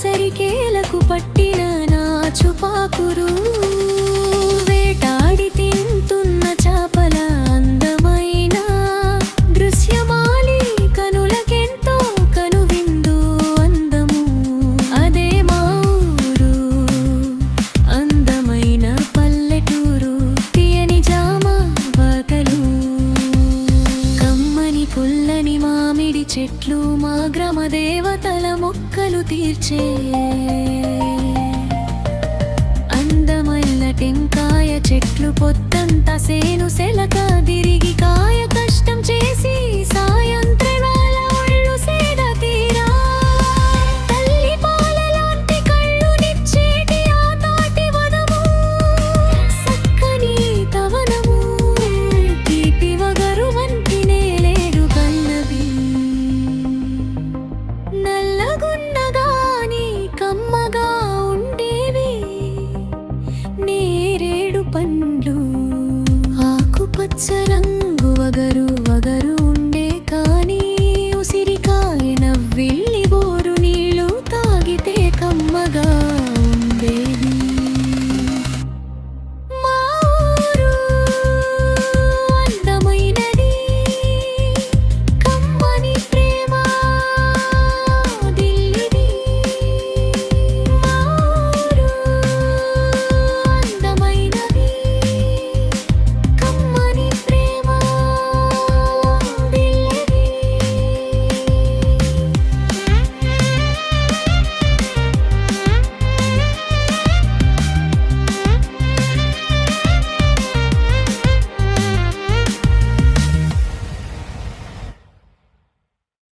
సరికేలకు పట్టిన నాచుపాకురు వేటాడి తింటున్న చాపల అందమైన దృశ్యమాలి కనులకెంతో కనువిందు అందము అదే మా ఊరు అందమైన పల్లెటూరు తీయని జామ వాకలు కమ్మని పుల్లని మామిడి చెట్లు మా గ్రామ దేవతల మొక్కలు తీర్చే అందమైన టెంకాయ చెట్లు పొత్తంతా సేను సెలక తిరిగి కాయ కష్టం చేసి సాయం